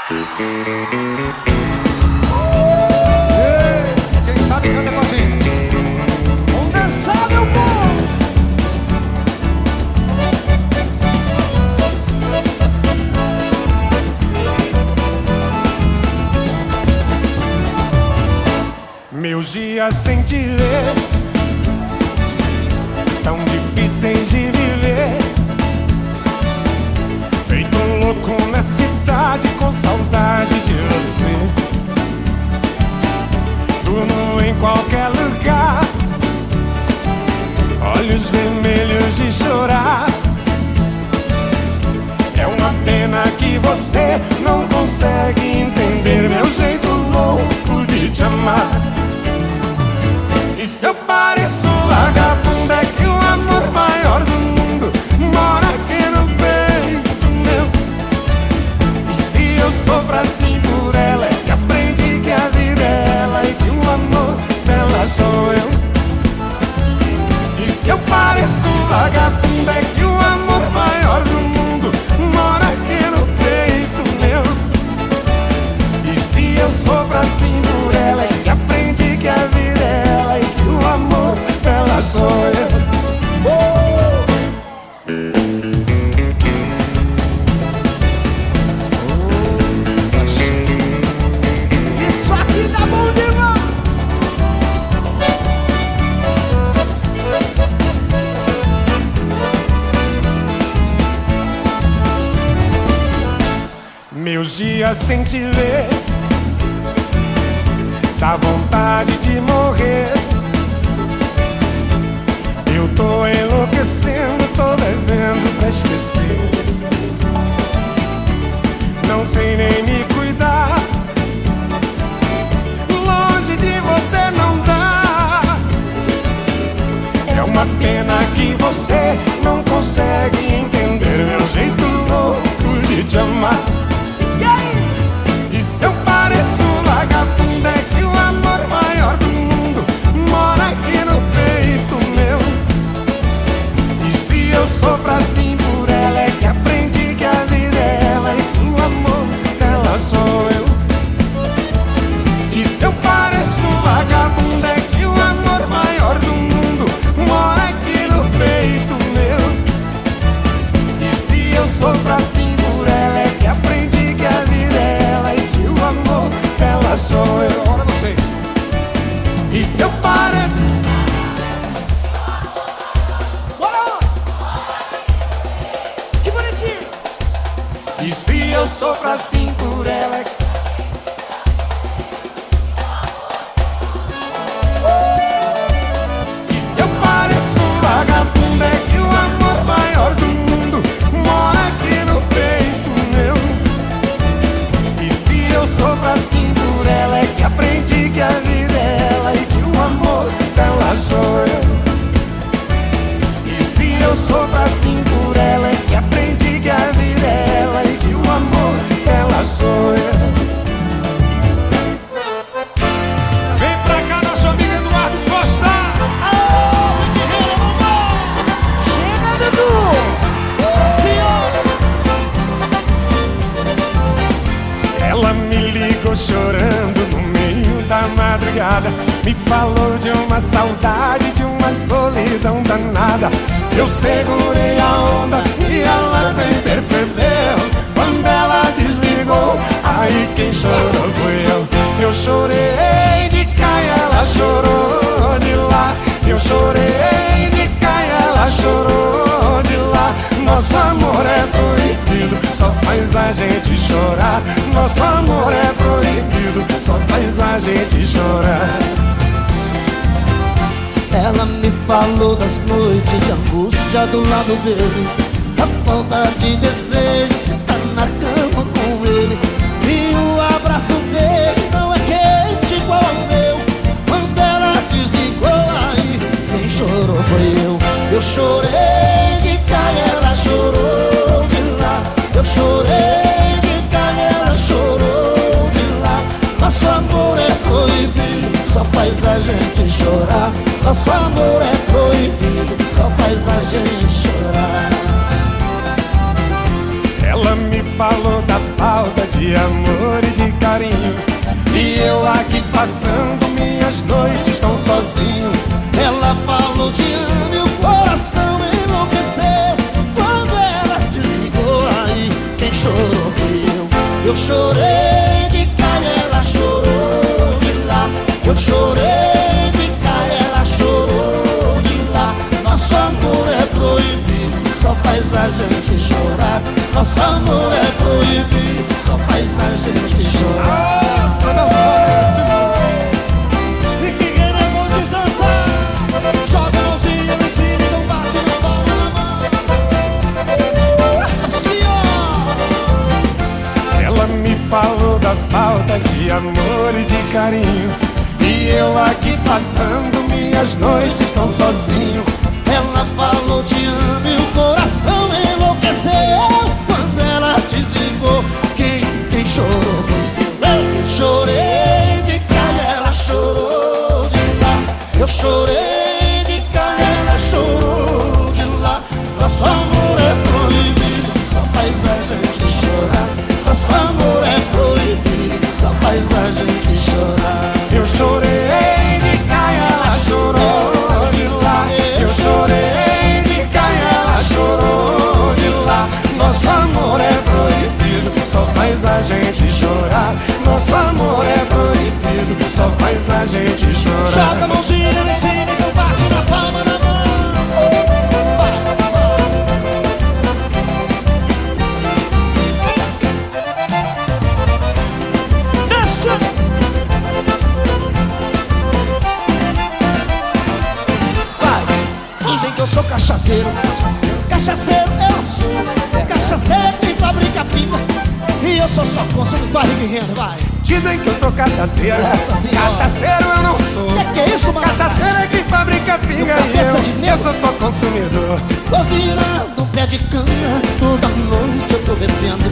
Quem sabe canta com a gente. Vamos dançar, meu povo. Meus dias sem te ver são difíceis de viver. Feito um louco na cidade com saudade de você. Durmo em qualquer lugar, olhos vermelhos de chorar. É uma pena que você não consegue entender meu jeito louco de te amar. E se eu pareço vagabundo, é que o amor maior do mundo mora aqui no peito meu. E se eu sofro assim por ela, é que aprendi que a vida é ela e que o amor dela sou eu. E se eu pareço vagabundo, é que o amor maior do mundo mora aqui no peito meu. E se eu sofro assim por ela, é que aprendi que a vida é ela e que o amor dela sou eu. Isso aqui tá bom demais. Meus dias sem te ver dá vontade de morrer. Eu tô enlouquecendo, tô bebendo pra esquecer. Não sei nem me cuidar, longe de você não dá. É uma pena que você não consegue entender meu jeito louco de te amar. E se eu pareço vagabundo, é que o amor maior do mundo mora aqui no peito meu. E se eu sofro assim por ela, é que aprendi que a vida é ela e que o amor dela sou eu. E se eu pareço vagabundo, é que o amor maior do mundo mora aqui no peito meu. E se eu sofro assim por ela, é que aprendi que a vida é ela e que o amor dela sou eu. Olha vocês. E se eu pareço... Bora! Que bonitinho! E se eu sofro assim por ela, é que... E se eu pareço vagabundo, é que o amor maior do mundo mora aqui no peito meu. E se eu sofro assim por ela, é que aprendi que a vida é ela e que o amor dela sou eu. E se eu sofro assim por ela, é que aprendi que a vida é ela e que o amor dela sou eu. Vem pra cá, nosso amigo Eduardo Costa. Aô, guerreiro bombom! Chega, Dudu! Ela me ligou chorando no meio da madrugada. Me falou de uma saudade, de uma solidão danada. Eu segurei a onda e ela nem percebeu. Quando ela desligou, aí quem chorou foi eu. Eu chorei de cá e ela chorou de lá. Eu chorei de cá e ela chorou de lá. Nosso amor é proibido, só faz a gente chorar. Nosso amor é proibido, só faz a gente chorar. Ela me falou das noites de angústia do lado dele, da falta de desejo, se tá na cama com ele. E o abraço dele não é quente igual ao meu. Quando ela desligou, aí quem chorou foi eu. Eu chorei de cá e ela chorou de lá. Eu chorei de cá e ela chorou de lá. Nosso amor é proibido, só faz a gente chorar. Nosso amor é proibido, só faz a gente chorar. Ela me falou da falta de amor passando minhas noites tão sozinho. Ela falou te amo e o coração enlouqueceu. Quando ela desligou, aí quem chorou fui eu. Eu chorei de cá e ela chorou de lá. Eu chorei de cá e ela chorou de lá. Nosso amor é proibido, só faz a gente chorar. Nosso amor é proibido, só faz a gente chorar. Rick Renner é bom de dançar. Joga a mãozinha no cima e não bate na palma na mão. Nossa Senhora! Ela me falou da falta de amor e de carinho, e eu aqui passando minhas noites tão sozinho. Ela falou te amo e o coração enlouqueceu. Quando ela desligou, quem chorou foi eu. Eu chorei de cá e ela chorou de lá. Eu chorei de cá e ela chorou de lá. Nosso amor é proibido, só faz a gente chorar. Nosso amor é proibido, só faz a gente chorar. Eu chorei de cá e ela chorou de lá. Eu chorei de cá e ela chorou de lá. Nosso amor é proibido, só faz a gente chorar. Nosso amor é proibido, só faz a gente chorar. Joga a mãozinha em cima e não bate na palma na mão. Desce! Vai! Dizem que eu sou cachaceiro. Cachaceiro eu não sou. Cachaceiro quem fabrica pinga. E eu sou só consumo. Vai, Rick Renner, vai! Dizem que eu sou cachaceiro. Essa senhora. Cachaceiro eu não sou. Que é isso, mano? Cachaceiro é quem fabrica pinga, e cabeça de eu negro. sou só consumidor. Tô virando pé de cana, toda noite eu tô bebendo.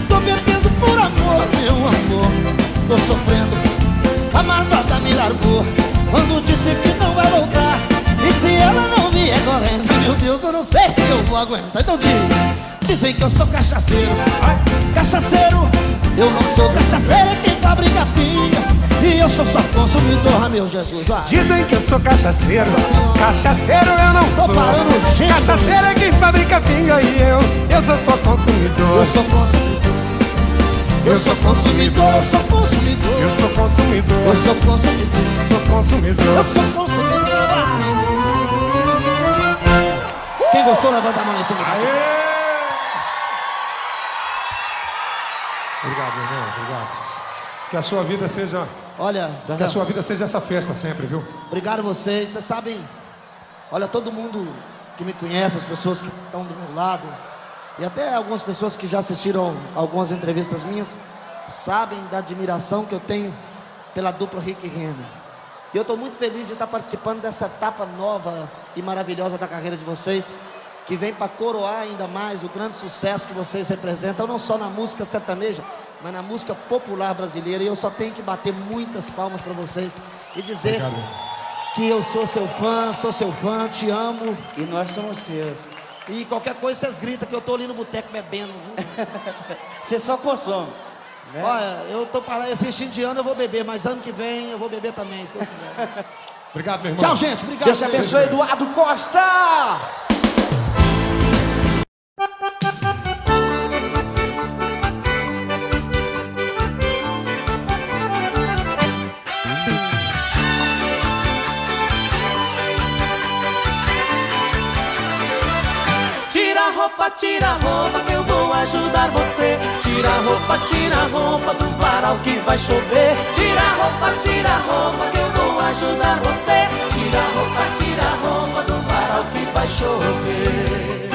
Tô bebendo por amor, meu amor. Tô sofrendo, a marvada me largou quando disse que não vai voltar. E se ela não vier correndo, meu Deus, eu não sei se eu vou aguentar. Então dizem que eu sou cachaceiro. Cachaceiro, eu não sou cachaceiro, é quem fabrica pinga. E eu sou só consumidor, ah, meu Jesus, vai. Dizem que eu sou cachaceiro. Nossa Senhora. Cachaceiro eu não Tô sou. parando, gente. Cachaceiro é quem fabrica pinga, e eu sou só consumidor. Eu sou consumidor. Eu sou consumidor, eu sou consumidor. Eu sou consumidor. Eu sou consumidor. Sou consumidor. Eu sou consumidor. Quem gostou, levanta a mão nesse momento. Obrigado, meu irmão, obrigado. Que a sua vida seja, Olha, que a sua vida seja essa festa sempre, viu? obrigado a vocês. Vocês sabem, olha, todo mundo que me conhece, as pessoas que estão do meu lado, e até algumas pessoas que já assistiram algumas entrevistas minhas, sabem da admiração que eu tenho pela dupla Rick Renner. E eu estou muito feliz de estar participando dessa etapa nova e maravilhosa da carreira de vocês, que vem para coroar ainda mais o grande sucesso que vocês representam, não só na música sertaneja, mas na música popular brasileira. E eu só tenho que bater muitas palmas para vocês e dizer Obrigado. que eu sou seu fã, te amo. E nós somos seus. E qualquer coisa vocês gritam que eu tô ali no boteco bebendo, viu? Você só consome. Né? Olha, eu tô parado, esse indiano eu vou beber, mas ano que vem eu vou beber também, se Deus quiser. Obrigado, meu irmão. Tchau, gente. Obrigado. Deus te abençoe, Eduardo Costa! Tira a roupa que eu vou ajudar você. Tira a roupa do varal que vai chover. Tira a roupa que eu vou ajudar você. Tira a roupa do varal que vai chover.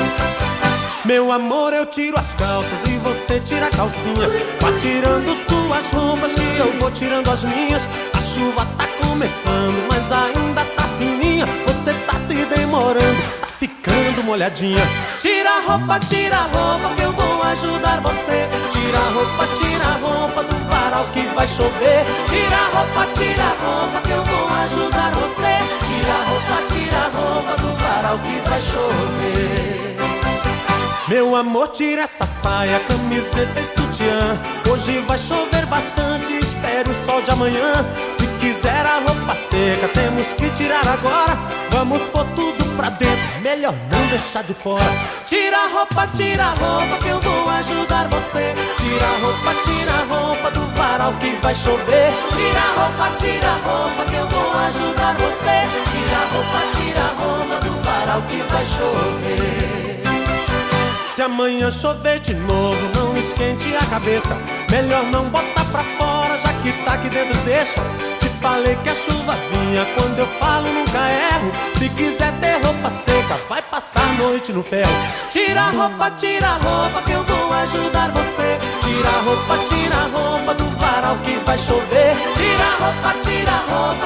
Meu amor, eu tiro as calças e você tira a calcinha. Vá tirando suas roupas que eu vou tirando as minhas. A chuva tá começando, mas ainda tá fininha. Você tá se demorando, tá ficando molhadinha. Tira a roupa que eu vou ajudar você. Tira a roupa do varal que vai chover. Tira a roupa que eu vou ajudar você. Tira a roupa do varal que vai chover. Meu amor, tira essa saia, camiseta e sutiã. Hoje vai chover bastante, espera prefere o sol de amanhã. Se quiser a roupa seca, temos que tirar agora. Vamos pôr tudo pra dentro, melhor não deixar de fora. Tira a roupa que eu vou ajudar você. Tira a roupa do varal que vai chover. Tira a roupa que eu vou ajudar você. Tira a roupa do varal que vai chover. Se amanhã chover de novo, não esquente a cabeça. Melhor não botar pra fora, já que tá aqui dentro deixa. Te falei que a chuva vinha, quando eu falo nunca erro. Se quiser ter roupa seca, vai passar a noite no ferro. Tira a roupa que eu vou ajudar você. Tira a roupa do varal que vai chover. Tira a roupa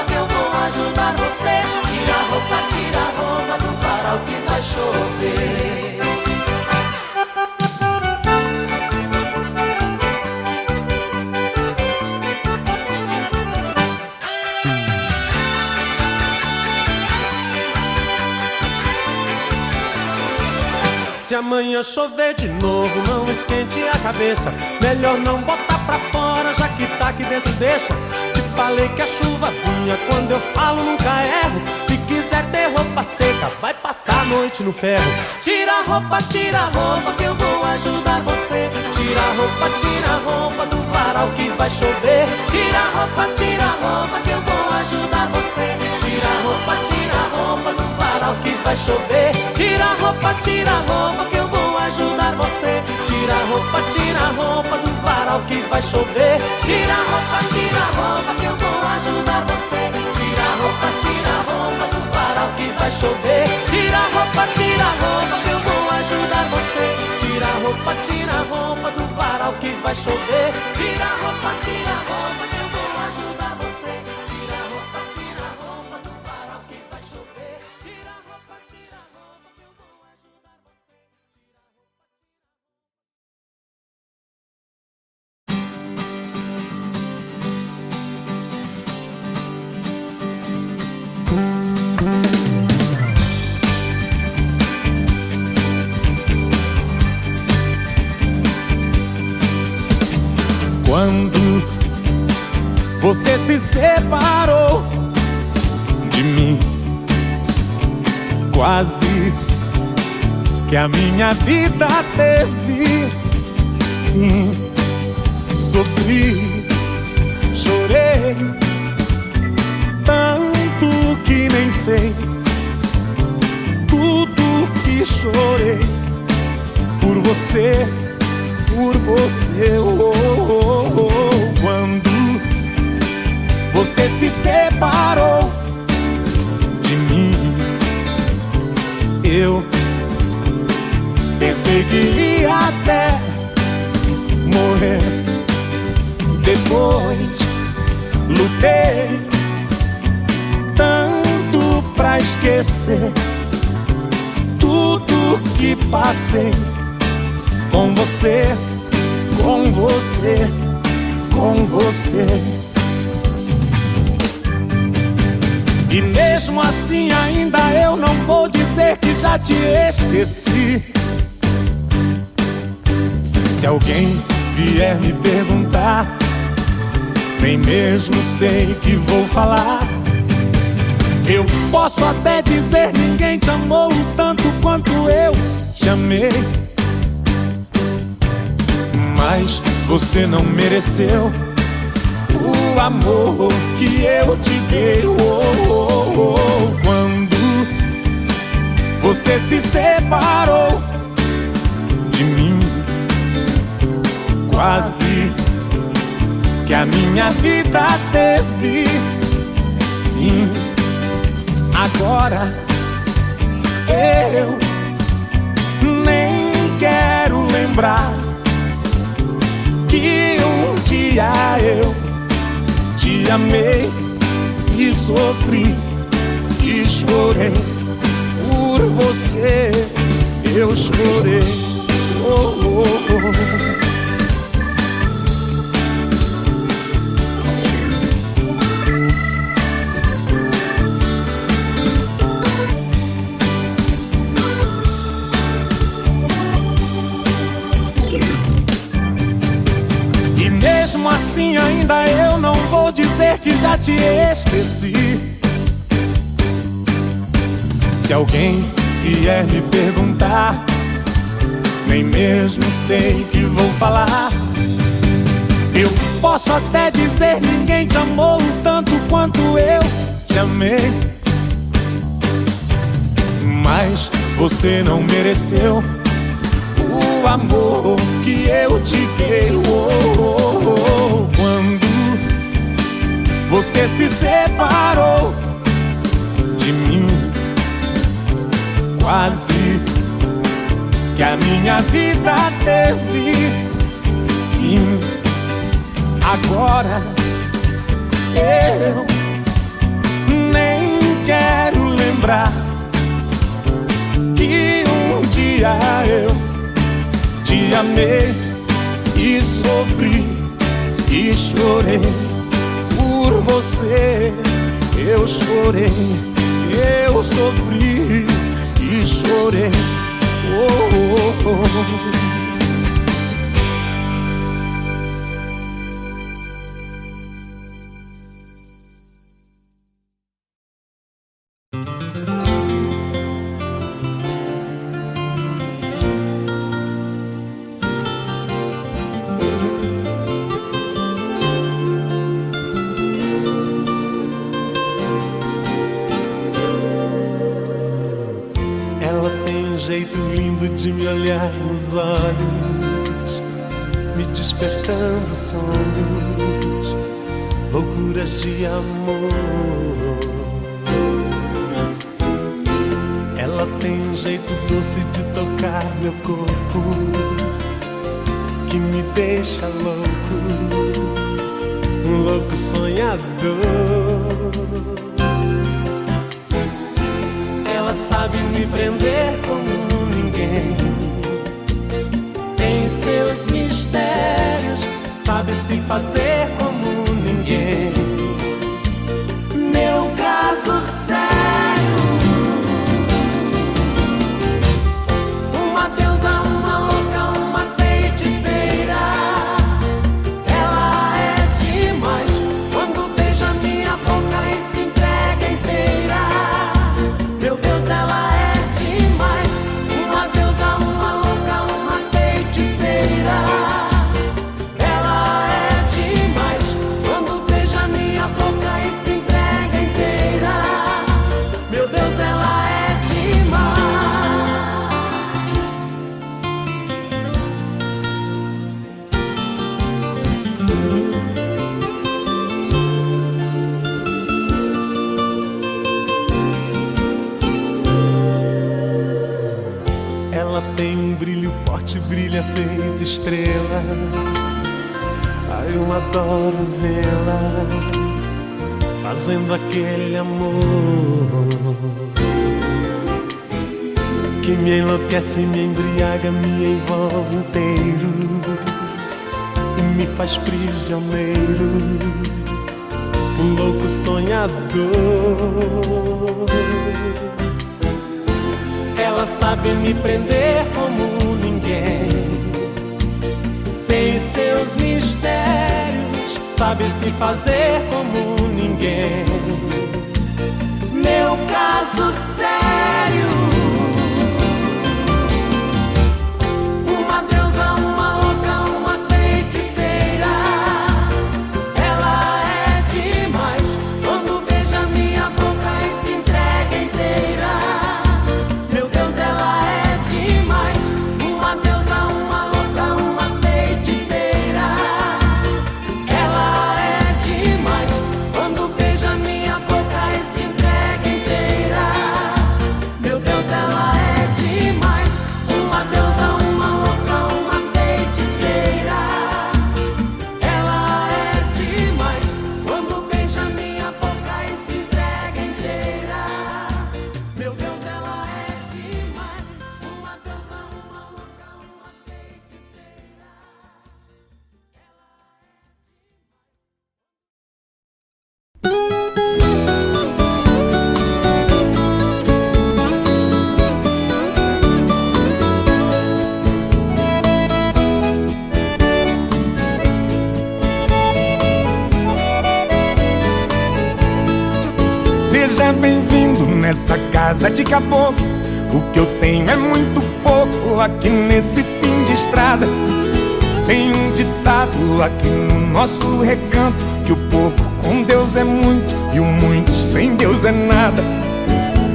que eu vou ajudar você. Tira a roupa do varal que vai chover. Se amanhã chover de novo, não esquente a cabeça. Melhor não botar pra fora, já que tá aqui dentro deixa. Te falei que a chuva vinha, quando eu falo nunca erro. Se quiser ter roupa seca, vai passar a noite no ferro. Tira a roupa que eu vou ajudar você. Tira a roupa do varal que vai chover. Tira a roupa que eu vou ajudar você. Tira a roupa do varal que vai chover. Tira a roupa que eu vou ajudar você. Tira a roupa do varal que vai chover. Tira a roupa que eu vou ajudar você. Tira a roupa do varal que vai chover. Tira a roupa que eu vou ajudar você. Tira a roupa do varal que vai chover. Tira a roupa que eu vou ajudar você. Tira a roupa do varal que vai chover. Tira a roupa que eu vou ajudar você. Quando você se separou de mim, quase que a minha vida teve fim. Sofri, chorei, tanto que nem sei tudo que chorei por você. Por você, quando você se separou de mim, eu pensei que ia até morrer. Depois lutei tanto pra esquecer tudo que passei com você, com você, com você. E mesmo assim ainda eu não vou dizer que já te esqueci. Se alguém vier me perguntar, nem mesmo sei que vou falar. Eu posso até dizer ninguém te amou tanto quanto eu te amei. Mas você não mereceu o amor que eu te dei. Quando você se separou de mim, quase que a minha vida teve fim. Agora eu nem quero lembrar que um dia eu te amei e sofri e chorei por você. Eu chorei, mesmo assim ainda eu não vou dizer que já te esqueci. Se alguém vier me perguntar, nem mesmo sei que vou falar. Eu posso até dizer: ninguém te amou tanto quanto eu te amei. Mas você não mereceu o amor que eu te dei. Quando você se separou de mim, quase que a minha vida teve fim. Agora eu nem quero lembrar que um dia eu te amei e sofri e chorei por você. Eu chorei, eu sofri e chorei. Oh, oh, oh. Jeito lindo de me olhar nos olhos, me despertando sonhos, loucuras de amor. Ela tem um jeito doce de tocar meu corpo, que me deixa louco, um louco sonhador. Ela sabe me prender como ninguém, tem seus mistérios, sabe se fazer como ninguém. Meu caso sério, uma deusa, uma louca, uma feiticeira. Ela é demais quando beija minha boca e se entrega inteira. Meu Deus, ela é demais, uma deusa, uma louca, uma feiticeira. Ela é demais quando beija minha boca e se entrega inteira. Meu Deus, ela é demais. Ela tem um brilho forte, brilha feito estrela. Ai, eu adoro vê-la fazendo aquele amor que me enlouquece, me embriaga, me envolve inteiro e me faz prisioneiro, um louco sonhador. Ela sabe me prender como ninguém, tem seus mistérios, sabe se fazer como ninguém. Meu caso sério, uma deusa, uma louca, uma feiticeira. Ela é demais quando beija minha boca e se entrega inteira. Meu Deus, ela é demais, uma deusa, uma louca, uma feiticeira. Ela é demais quando beija minha boca e se entrega inteira. Meu Deus, é bem-vindo nessa casa de caboclo. O que eu tenho é muito pouco aqui nesse fim de estrada. Tem um ditado aqui no nosso recanto, que o pouco com Deus é muito e o muito sem Deus é nada.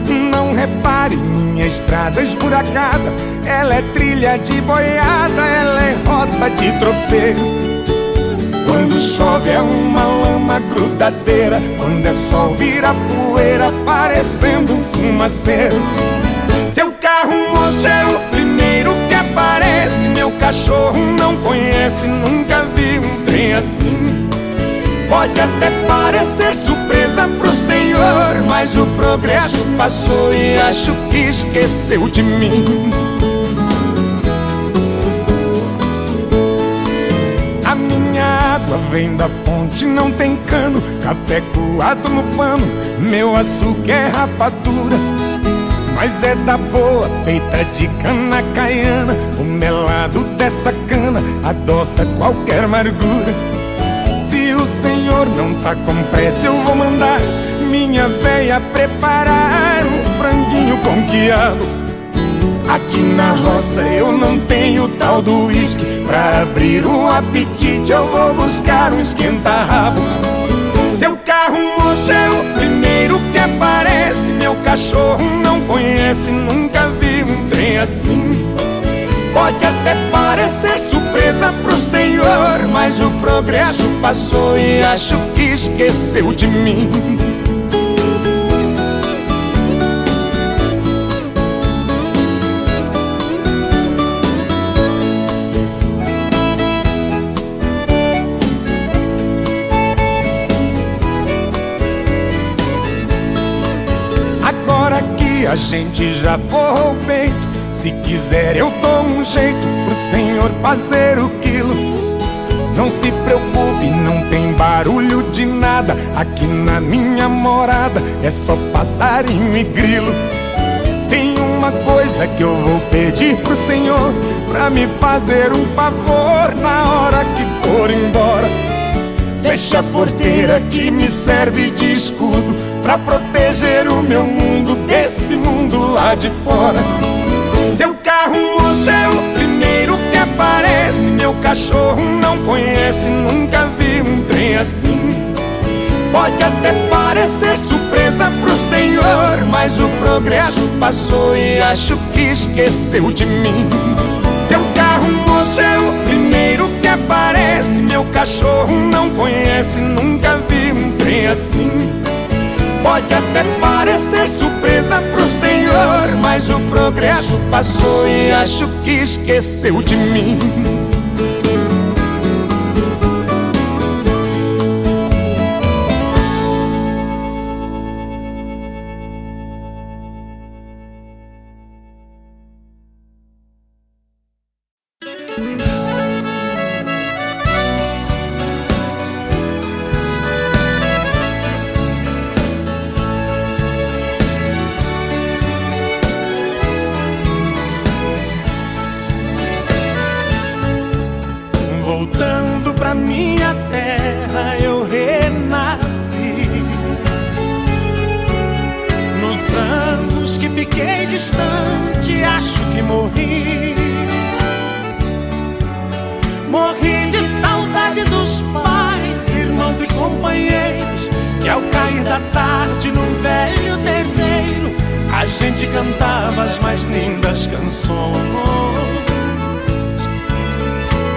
Não repare minha estrada esburacada, ela é trilha de boiada, ela é rota de tropeiro. Quando chove é uma lama grudadeira, quando é sol vira poeira, parecendo um fumaceiro. Seu carro, moço, é o primeiro que aparece. Meu cachorro não conhece, nunca vi um trem assim. Pode até parecer surpresa pro senhor, mas o progresso passou e acho que esqueceu de mim. A minha água vem da fonte, não tem cano, café coado no pano, meu açúcar é rapadura, mas é da boa, feita de cana caiana. O melado dessa cana adoça qualquer amargura. Se o senhor não tá com pressa, eu vou mandar minha véia preparar um franguinho com quiabo. Aqui na roça eu não tenho tal do uísque, pra abrir um apetite eu vou buscar um esquenta-rabo. Seu carro, moço, é o primeiro que aparece. Meu cachorro não conhece, nunca vi um trem assim. Pode até parecer surpresa pro senhor, mas o progresso passou e acho que esqueceu de mim. Agora que a gente já forrou o peito, se quiser eu dou um jeito pro senhor fazer o quilo. Não se preocupe, não tem barulho de nada. Aqui na minha morada é só passarinho e grilo. Tem uma coisa que eu vou pedir pro senhor, pra me fazer um favor na hora que for embora. Fecha a porteira que me serve de escudo, pra proteger o meu mundo desse mundo lá de fora. Seu carro, moço, é o primeiro que aparece. Meu cachorro não conhece, nunca vi um trem assim. Pode até parecer surpresa pro senhor, mas o progresso passou e acho que esqueceu de mim. Seu carro, moço, é o primeiro que aparece. Meu cachorro não conhece, nunca vi um trem assim. Pode até parecer surpresa pro senhor, mas o progresso passou e acho que esqueceu de mim. Voltando pra minha terra eu renasci. Nos anos que fiquei distante acho que morri. Morri de saudade dos pais, irmãos e companheiros, que ao cair da tarde num velho terreiro a gente cantava as mais lindas canções.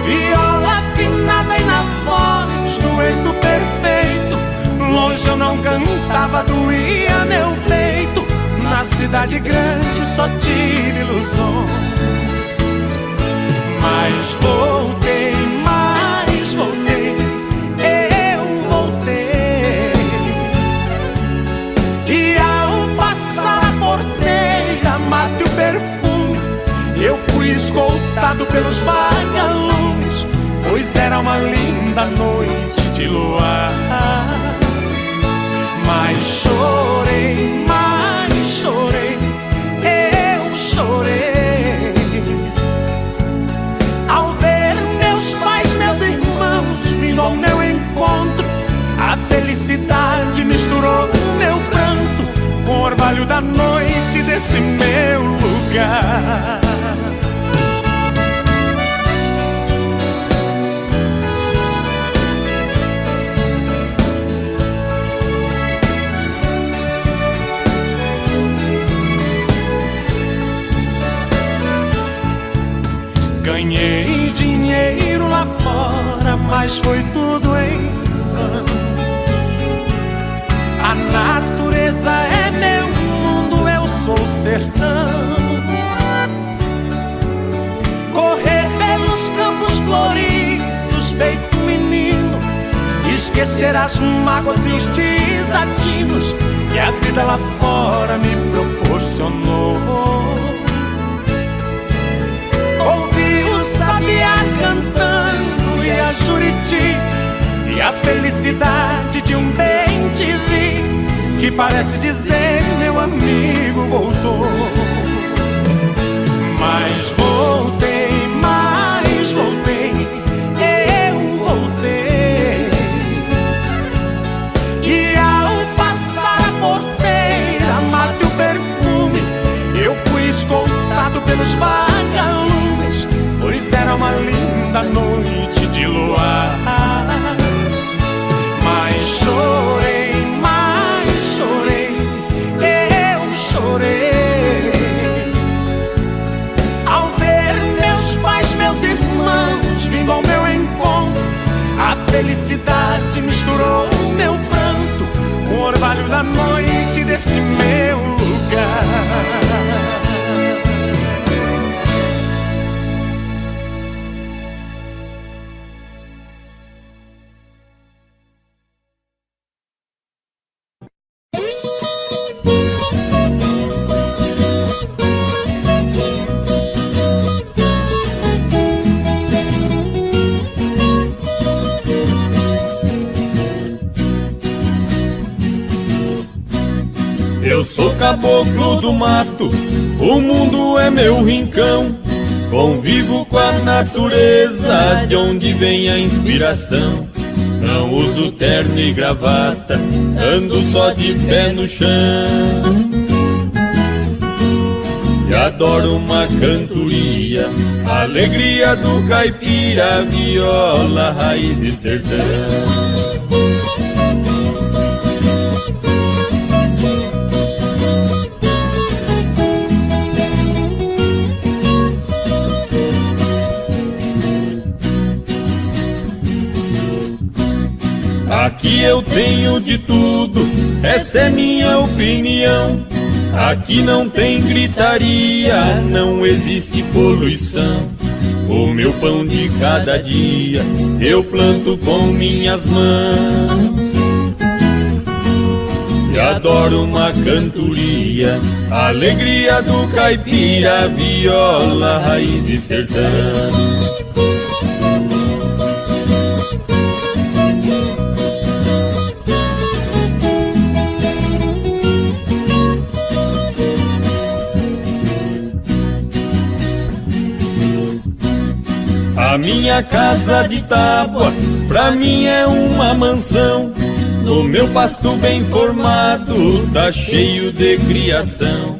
Viola afinada e na voz, dueto perfeito. Longe eu não cantava, doía meu peito. Na cidade grande só tive ilusões. Mas voltei, eu voltei. E ao passar a porteira, mate o perfume, eu fui escoltado pelos vagalumes, pois era uma linda noite de luar. Mas chorei, eu chorei ao ver meus pais, meus irmãos vindo ao meu encontro. A felicidade misturou o meu pranto lugar. Ganhei dinheiro lá fora, mas foi tudo em vão. A natureza é meu mundo, eu sou sertão. Correr pelos campos floridos, feito menino, esquecer as mágoas e os desatinos que a vida lá fora me proporcionou. Cantando e a Juriti e a felicidade de um bem te vi, que parece dizer meu amigo voltou. Mas voltei, eu voltei. E ao passar a porteira, mate o perfume, eu fui escoltado pelos vagalumes, pois era uma linda noite de luar. Mas chorei, eu chorei ao ver meus pais, meus irmãos vindo ao meu encontro. A felicidade misturou meu pranto com o orvalho da noite desse meu lugar. Eu sou caboclo do mato, o mundo é meu rincão. Convivo com a natureza, de onde vem a inspiração. Não uso terno e gravata, ando só de pé no chão. E adoro uma cantoria, a alegria do caipira, viola, raiz e sertão. Aqui eu tenho de tudo, essa é minha opinião. Aqui não tem gritaria, não existe poluição. O meu pão de cada dia eu planto com minhas mãos. E adoro uma cantoria, a alegria do caipira, viola, raiz e sertão. A minha casa de tábua, pra mim é uma mansão. No meu pasto bem formado, tá cheio de criação.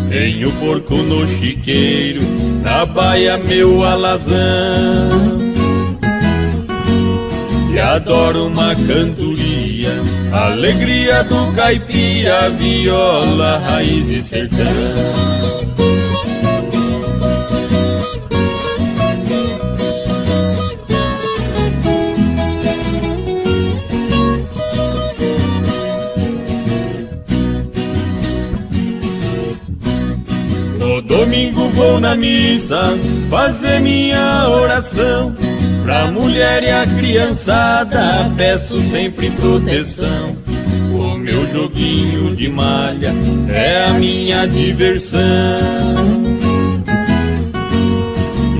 Tenho porco no chiqueiro, na baia meu alazão. E adoro uma cantoria, a alegria do caipira, viola, raiz e sertão. Domingo vou na missa fazer minha oração. Pra mulher e a criançada peço sempre proteção. O meu joguinho de malha é a minha diversão.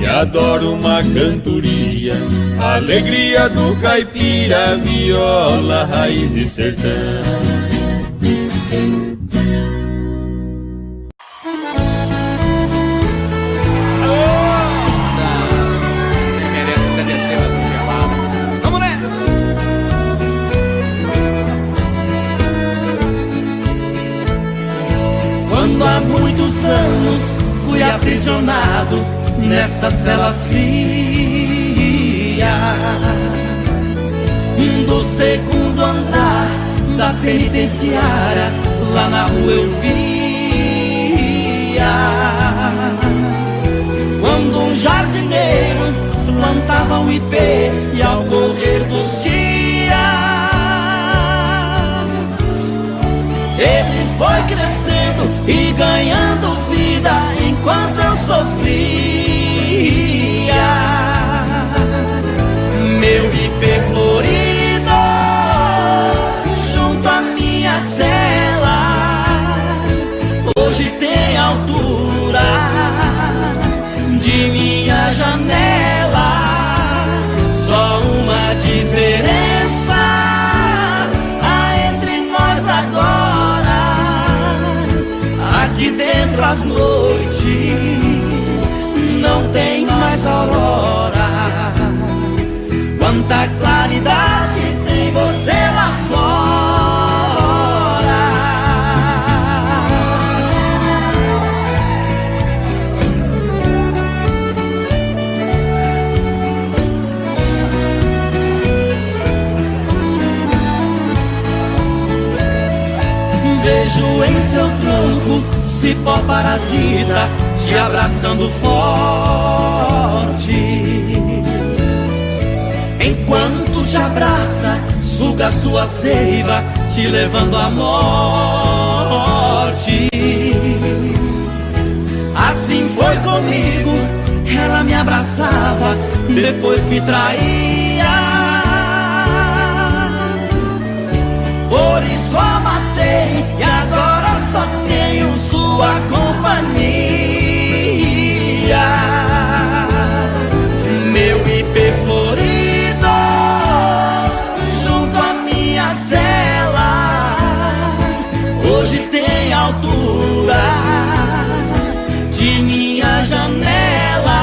E adoro uma cantoria, a alegria do caipira, viola, raiz e sertão. Quando há muitos anos fui aprisionado nessa cela fria do segundo andar da penitenciária. Lá na rua eu via quando um jardineiro plantava um ipê, e ao correr dos dias ele foi crescendo e ganhando vida enquanto eu sofria. Meu ipê florido junto à minha cela hoje tem altura de minha janela. Só uma diferença há entre nós agora: aqui dentro as noites não tem mais aurora. Quanta claridade tem você lá fora. Vejo em seu tronco cipó parasita te abraçando forte. Enquanto te abraça, suga sua seiva, te levando à morte. Assim foi comigo, ela me abraçava, depois me traía. Por isso a matei e agora só tenho sua companhia. Meu ipê florido junto à minha cela hoje tem altura de minha janela.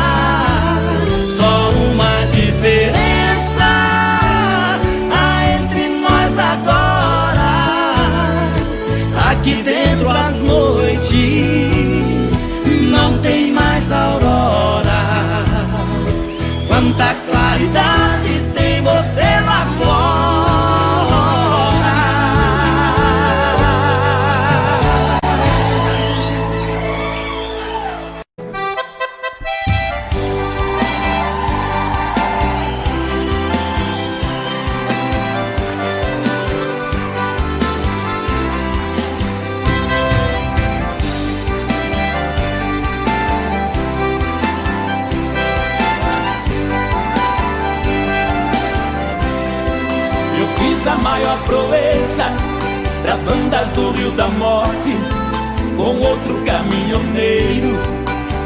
Só uma diferença há entre nós agora: aqui dentro as noites não tem mais aurora. Quanta claridade tem você lá fora. A maior proeza das bandas do Rio da Morte, com outro caminhoneiro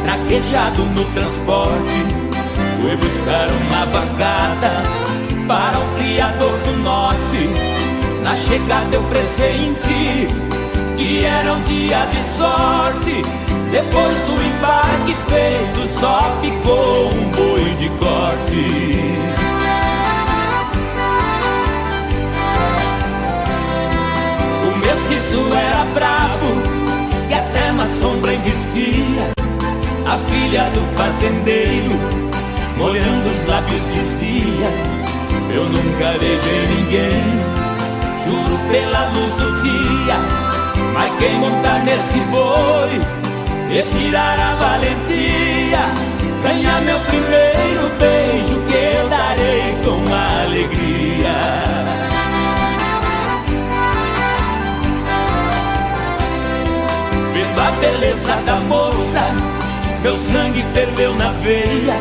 traquejado no transporte. Fui buscar uma vacada para o criador do norte. Na chegada eu pressenti que era um dia de sorte. Depois do embarque feito só ficou um boi de corte. Isso era bravo, que até na sombra envicia. A filha do fazendeiro, molhando os lábios, dizia: eu nunca beijei ninguém, juro pela luz do dia. Mas quem montar nesse boi e tirar a valentia, ganhar meu primeiro beijo que eu darei com alegria. Vendo a beleza da moça, meu sangue ferveu na veia.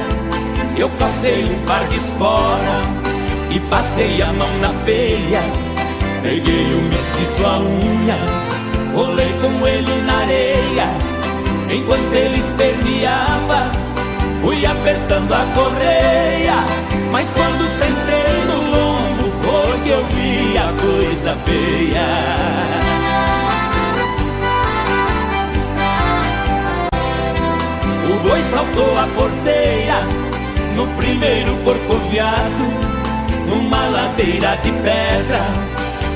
Eu passei um par de espora e passei a mão na peia. Peguei o mestiço à unha, rolei com ele na areia. Enquanto ele esperneava, fui apertando a correia. Mas quando sentei no lombo, foi que eu vi a coisa feia. O boi saltou a porteia no primeiro corcoviado, numa ladeira de pedra,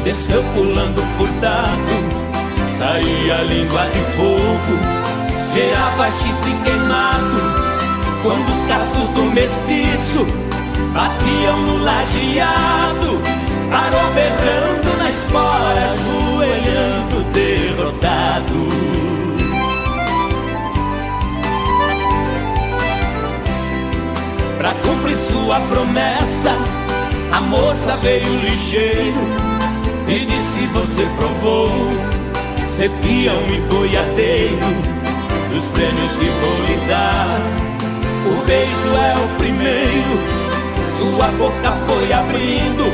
desceu pulando furtado. Saía a língua de fogo, cheirava chifre queimado, quando os cascos do mestiço batiam no lajeado, parou berrando na espora, ajoelhando derrotado. Pra cumprir sua promessa, a moça veio ligeiro e disse: você provou ser peão e boiadeiro, dos prêmios que vou lhe dar, o beijo é o primeiro. Sua boca foi abrindo,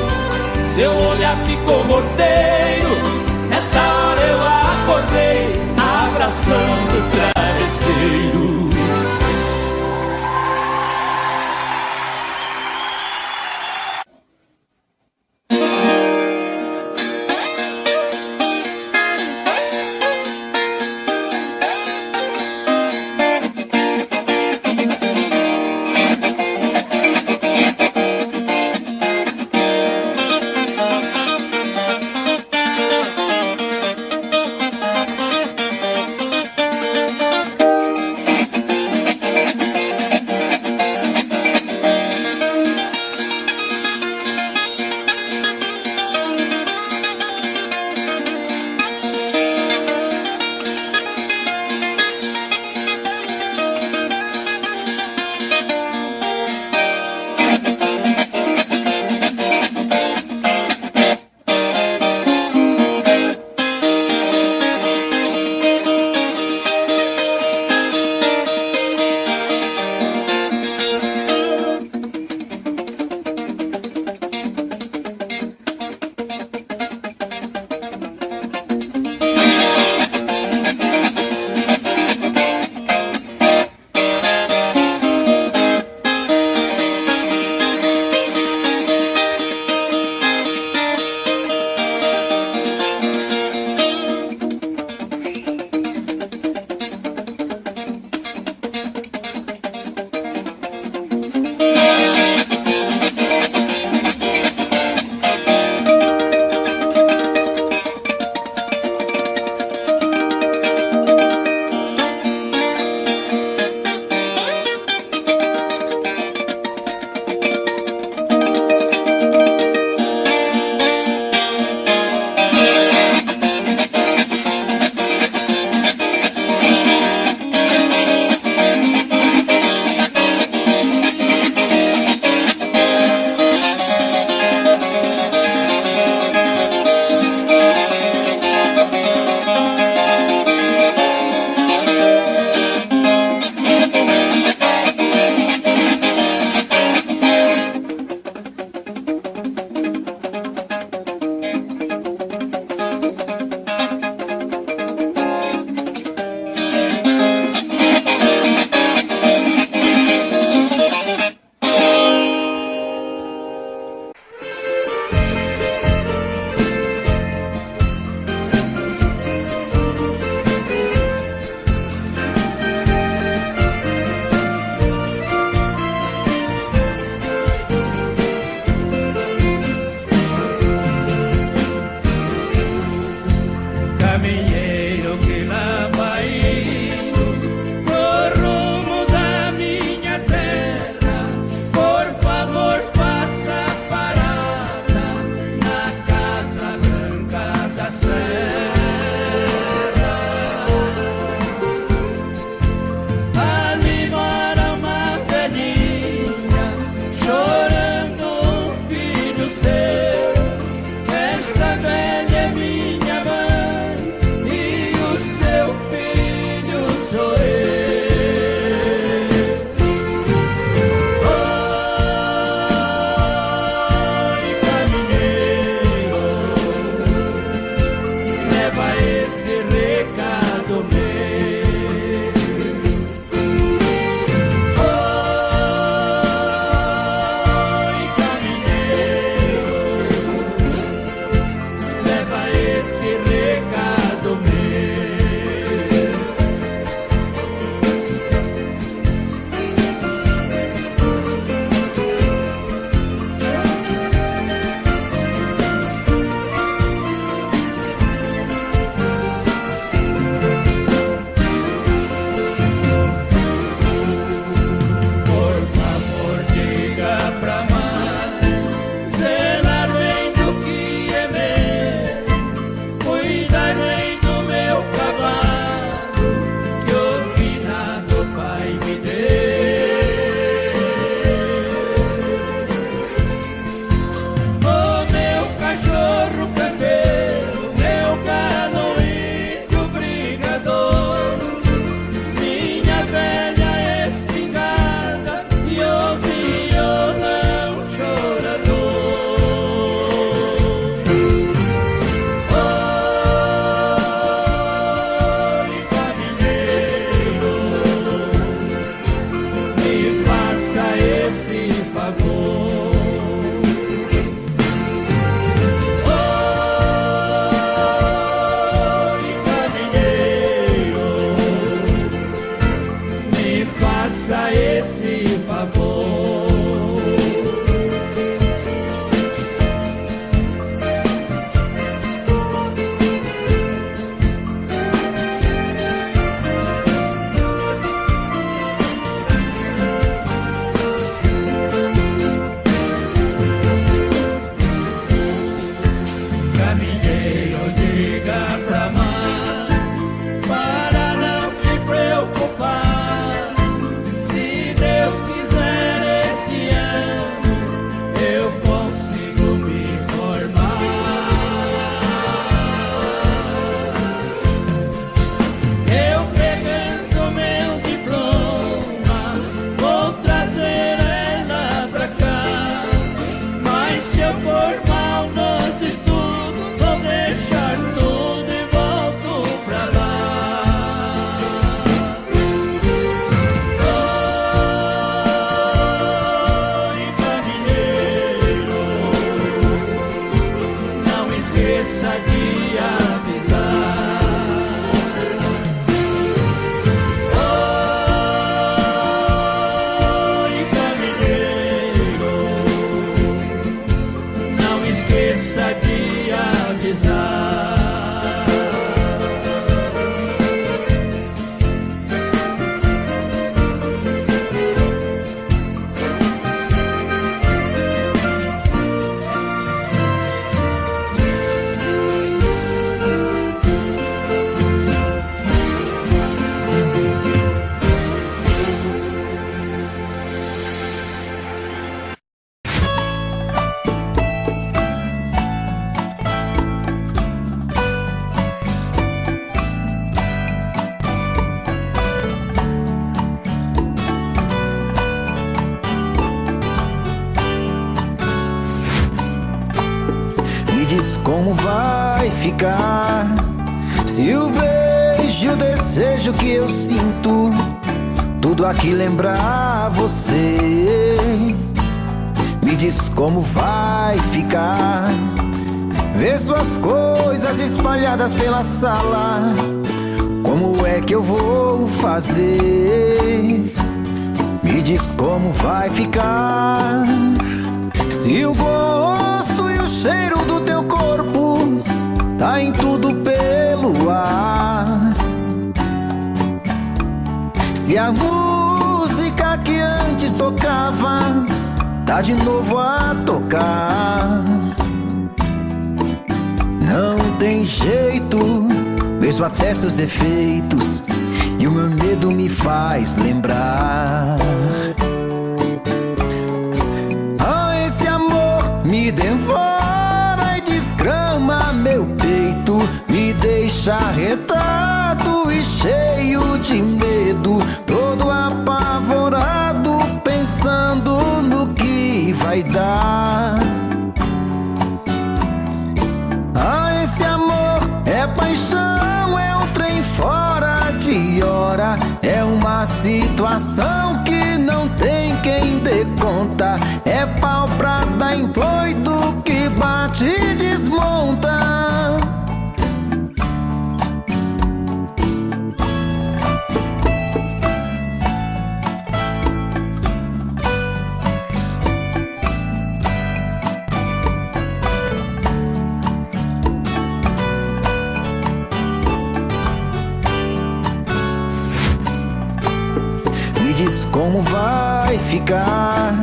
seu olhar ficou morteiro. Nessa hora eu acordei, abraçando o travesseiro. esqueça de avisar. Oi, caminheiro, não esqueça de avisar. Como vai ficar se o beijo e o desejo que eu sinto tudo aqui lembrar você? Me diz como vai ficar ver suas coisas espalhadas pela sala. Como é que eu vou fazer? Me diz como vai ficar se o gosto e o cheiro do teu corpo tá em tudo pelo ar. Se a música que antes tocava tá de novo a tocar. Não tem jeito, vejo até seus defeitos e o meu medo me faz lembrar. Me devora e desgrama meu peito, me deixa arretado e cheio de medo, todo apavorado, pensando no que vai dar. Ah, esse amor é paixão, é um trem fora de hora, é uma situação que não tem quem dê conta, é pau pra dar em doido que bate e desmonta. Me diz como vai ficar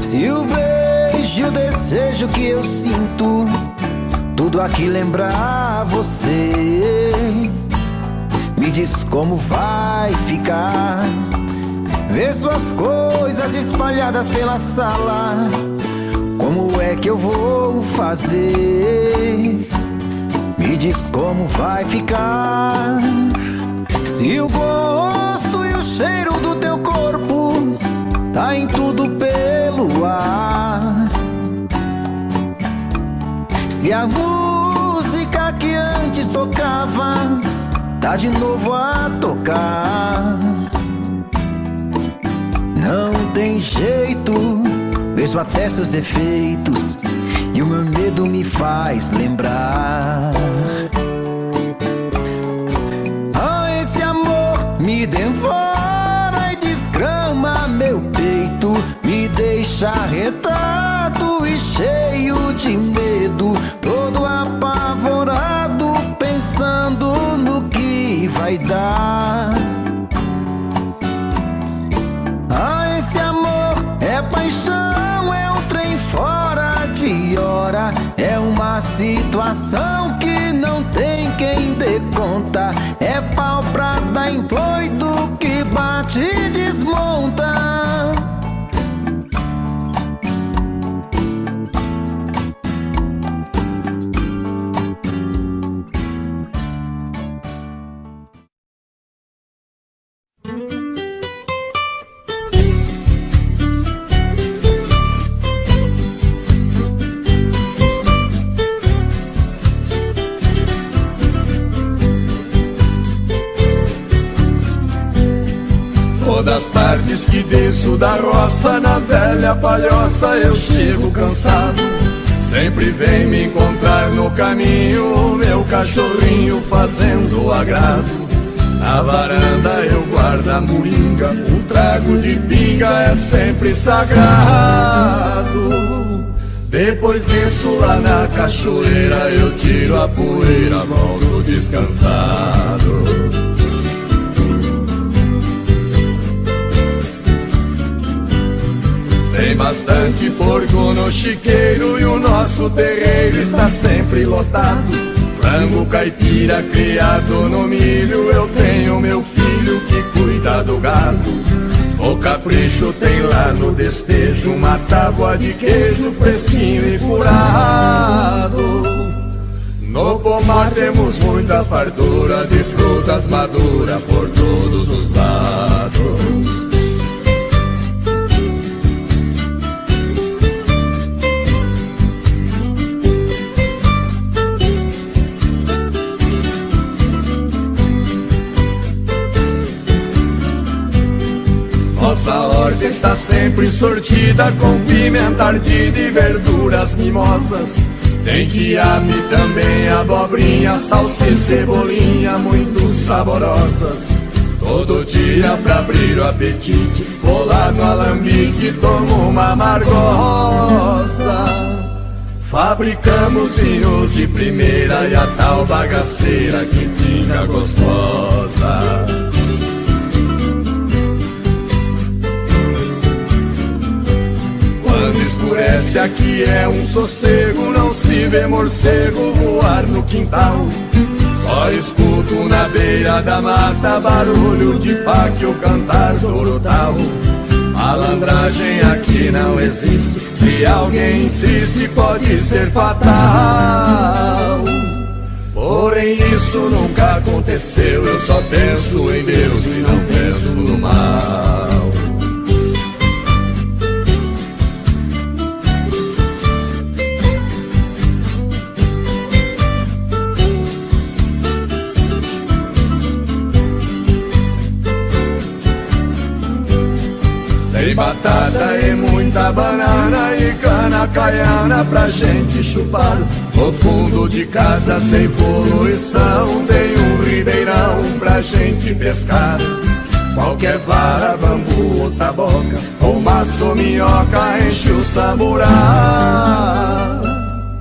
se o beijo e o desejo que eu sinto tudo aqui lembrar você? Me diz como vai ficar ver suas coisas espalhadas pela sala. Como é que eu vou fazer? Me diz como vai ficar se o gosto e o cheiro do teu corpo tá em tudo pelo ar. Se a música que antes tocava tá de novo a tocar. Não tem jeito, vejo até seus defeitos e o meu medo me faz lembrar. Ah, esse amor me devora e desgrama meu peito, me deixa arretado e cheio de medo, todo apavorado, pensando no que vai dar. Ah, esse amor é paixão, é um trem fora de hora, é uma situação que não tem quem dê conta, é pau pra dar em doido que bate e desmonta. Todas as tardes que desço da roça, na velha palhoça eu chego cansado. sempre vem me encontrar no caminho, meu cachorrinho fazendo agrado. Na varanda eu guardo a moringa, um trago de pinga é sempre sagrado. Depois desço lá na cachoeira, eu tiro a poeira, volto descansado. Tem bastante porco no chiqueiro e o nosso terreiro está sempre lotado. Frango caipira criado no milho, eu tenho meu filho que cuida do gado. O capricho tem lá no despejo uma tábua de queijo fresquinho e furado. No pomar temos muita fartura de frutas maduras por todos os lados. Nossa horta está sempre sortida com pimenta ardida e verduras mimosas. Tem quiabo também, abobrinha, salsicha, cebolinha, muito saborosas. Todo dia pra abrir o apetite, vou lá no alambique e tomo uma margosta. Fabricamos vinhos de primeira e a tal bagaceira que fica gostosa. Quando escurece aqui é um sossego, não se vê morcego voar no quintal. Só escuto na beira da mata barulho de páquio cantar do urutau. Malandragem aqui não existe, se alguém insiste pode ser fatal. Porém isso nunca aconteceu, eu só penso em Deus e não penso no mal. Tem batata e muita banana e cana caiana pra gente chupar. No fundo de casa sem poluição tem um ribeirão pra gente pescar. Qualquer vara, bambu ou taboca, ou maço ou minhoca enche o samburá.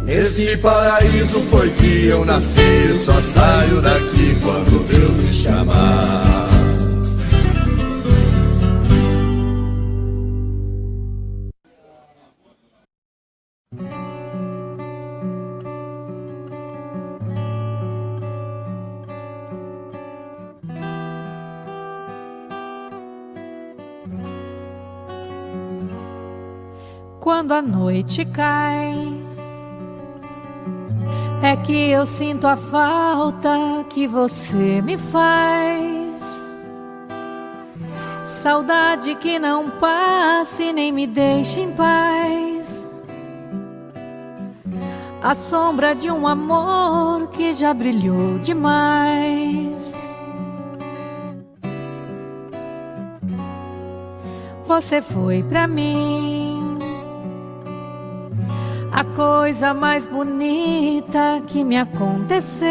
Neste paraíso foi que eu nasci, eu só saio daqui quando Deus me chamar. Quando a noite cai, é que eu sinto a falta que você me faz. Saudade que não passe nem me deixe em paz. A sombra de um amor que já brilhou demais. Você foi pra mim a coisa mais bonita que me aconteceu.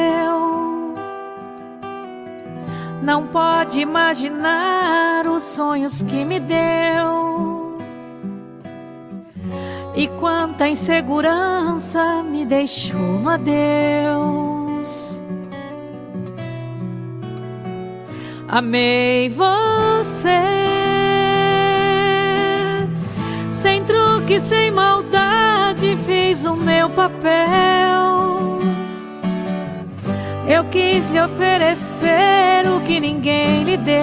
Não pode imaginar os sonhos que me deu. E quanta insegurança me deixou no adeus. Amei você, sem truque, sem maldade, fiz o meu papel. Eu quis lhe oferecer o que ninguém lhe deu.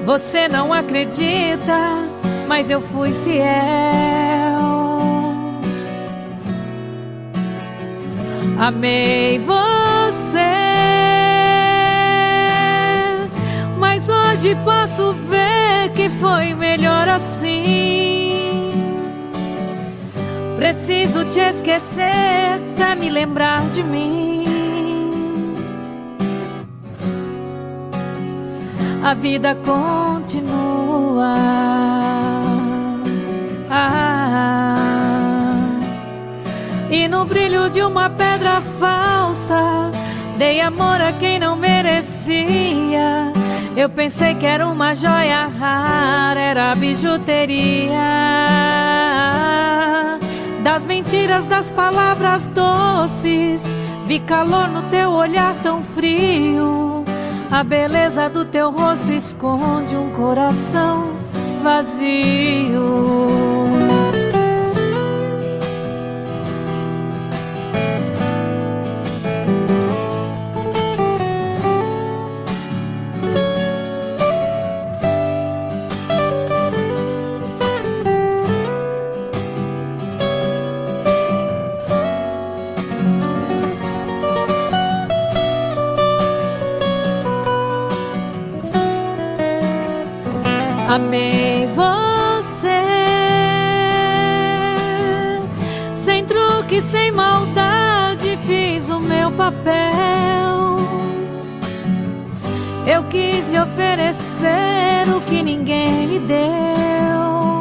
Você não acredita, mas eu fui fiel. Amei você, mas hoje posso ver que foi melhor assim. Preciso te esquecer pra me lembrar de mim. A vida continua. brilho de uma pedra falsa, dei amor a quem não merecia. Eu pensei que era uma joia rara, era bijuteria. Das mentiras, das palavras doces, vi calor no teu olhar tão frio. A beleza do teu rosto esconde um coração vazio. Amei você, sem truque, sem maldade, fiz o meu papel. Eu quis lhe oferecer o que ninguém lhe deu.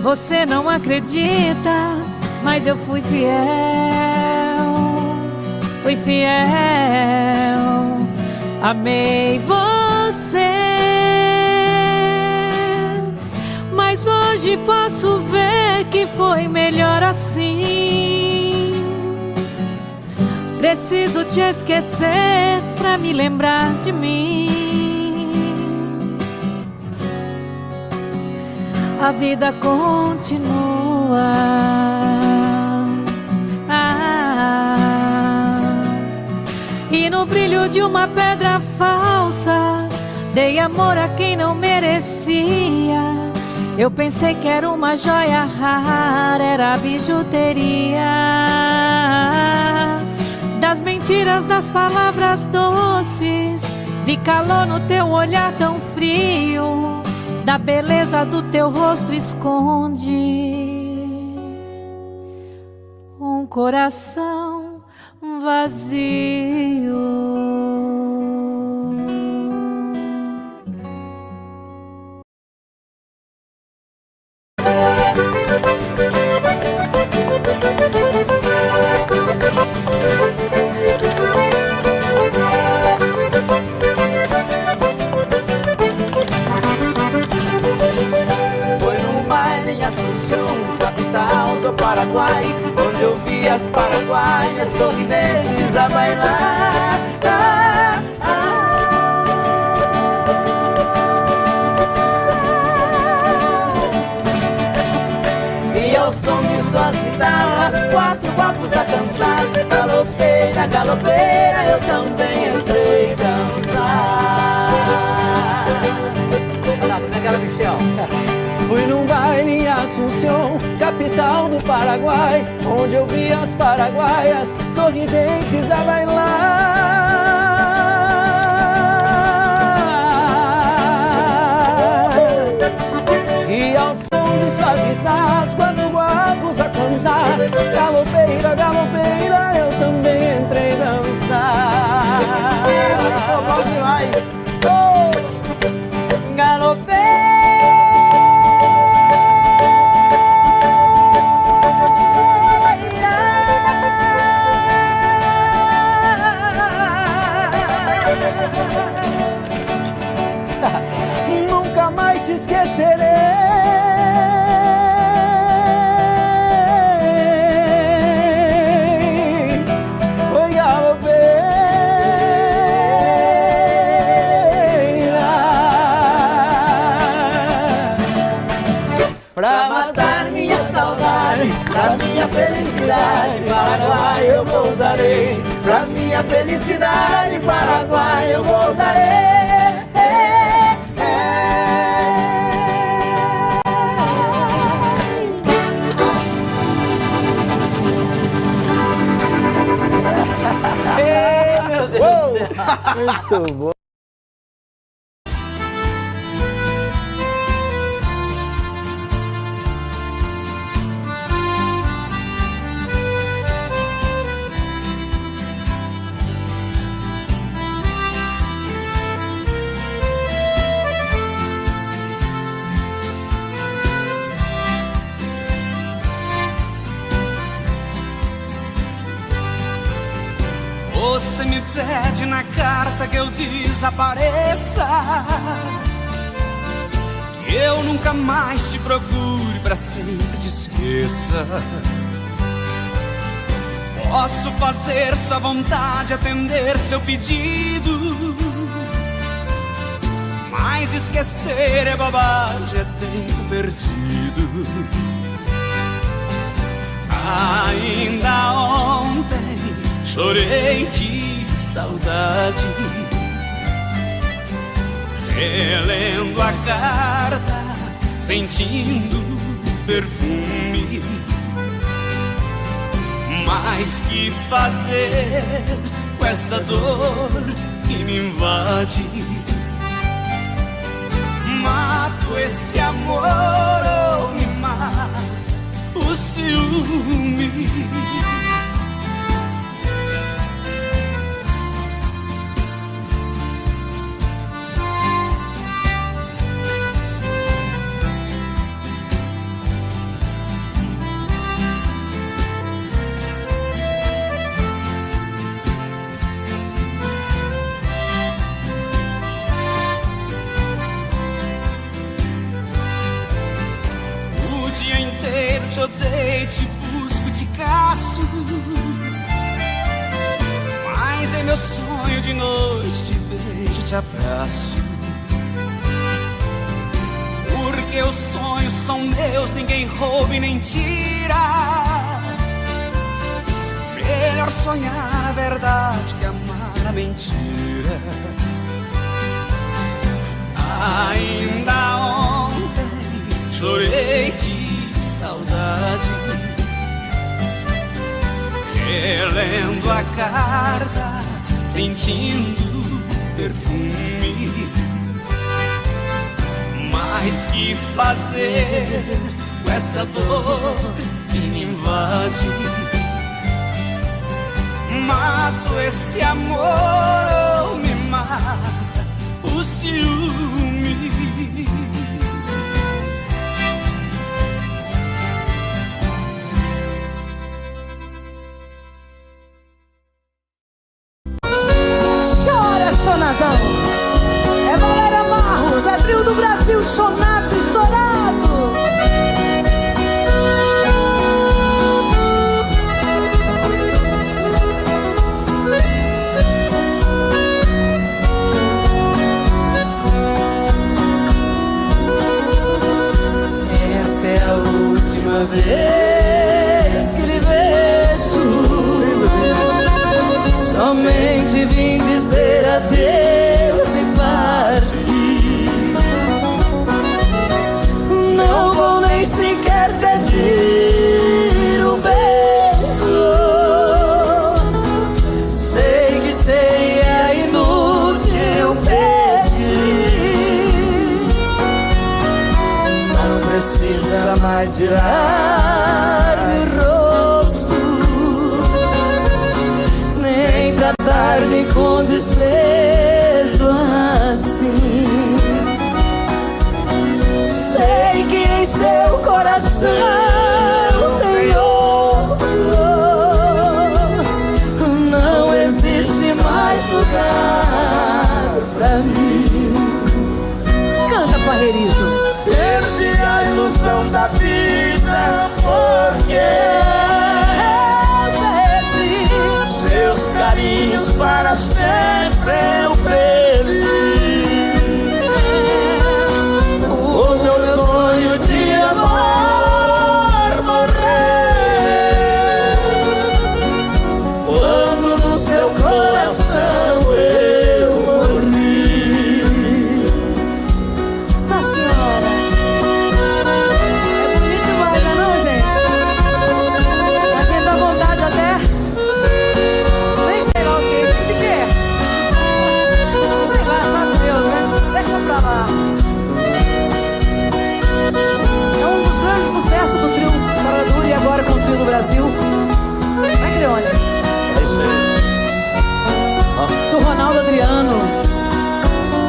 Você não acredita, mas eu fui fiel. Fui fiel. Amei você, mas hoje posso ver que foi melhor assim. Preciso te esquecer pra me lembrar de mim. A vida continua. E no brilho de uma pedra falsa, dei amor a quem não merecia. Eu pensei que era uma joia rara, era bijuteria. Das mentiras, das palavras doces, vi calor no teu olhar tão frio. Da beleza do teu rosto esconde um coração vazio. Foi num baile em Assunção, capital do Paraguai, onde eu vi as paraguaias sorridentes a bailar. E ao som de suas guitarras, quatro guapos a cantar. Galopeira, galopeira, eu também entrei dançar. Fui num baile em Assunção, capital do Paraguai, onde eu vi as paraguaias sorridentes a bailar. E ao som de suas guitarras, quando guapos a cantar. Galopeira, galopeira, eu também entrei dançar. Bom demais! Oh, galopeira. Nunca mais te esquecerei. Foi galopeira Pra matar minha saudade, pra minha felicidade, Paraguai eu voltarei. Pra minha felicidade, Paraguai eu voltarei. Ei, meu Deus do céu. Muito bom. Você me pede na carta que eu desapareça, que eu nunca mais te procure, pra sempre te esqueça. Posso fazer sua vontade, atender seu pedido, mas esquecer é bobagem, é tempo perdido. Ainda ontem chorei de saudade, relendo a carta, sentindo perfume. Mas que fazer com essa dor que me invade? Mato esse amor ou me mata o ciúme? Te odeio, te busco, te caço, mas é meu sonho de noite, te beijo, te abraço. Porque os sonhos são meus, ninguém rouba e nem tira. Melhor sonhar a verdade que amar a mentira. Ainda ontem chorei de saudade, relendo a carta, sentindo perfume. Mas que fazer com essa dor que me invade? Mato esse amor ou me mata o ciúme? Chonadão, é Valéria Marros, é trio do Brasil, chonado e chorado. Esta é a última vez que lhe vejo, somente vim dizer adeus e partir. Não vou nem sequer pedir um beijo. Sei que seria inútil pedir. Não precisa mais virar-me o rosto, nem tratar-me com desprezo assim. Sei que em seu coração tem outro, não existe mais lugar pra mim. Canta, Parreirito. Perdi a ilusão da vida porque seus carinhos para sempre eu perdi. O meu sonho de amor morreu quando no seu coração eu morri. Nossa Senhora, é bonito demais, não é não, gente? A gente dá vontade até. Nem sei lá o que. De quê? Sei lá, sabe Deus, né? Deixa pra lá. É um dos grandes sucessos do trio Caradura e agora com o trio do Brasil. Né, Creone? É isso aí. Do Ronaldo Adriano.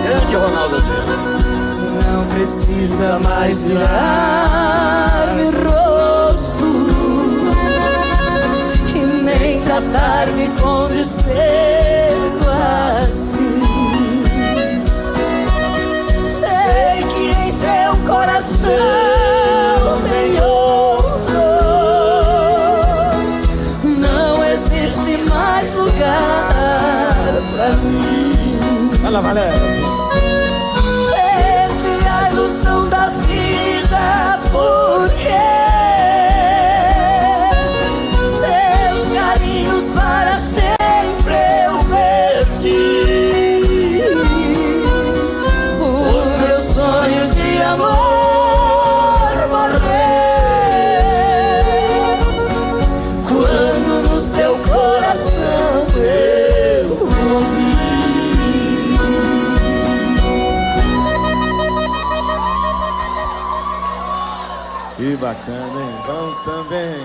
Grande Ronaldo Adriano. Não precisa mais virar-me o rosto e nem tratar-me com desprezo Fala, Valéria. Perdi a ilusão da vida, porque seus carinhos para sempre eu perdi. O meu sonho de amor morreu quando no seu coração eu morri. Que bacana, hein? Bom também.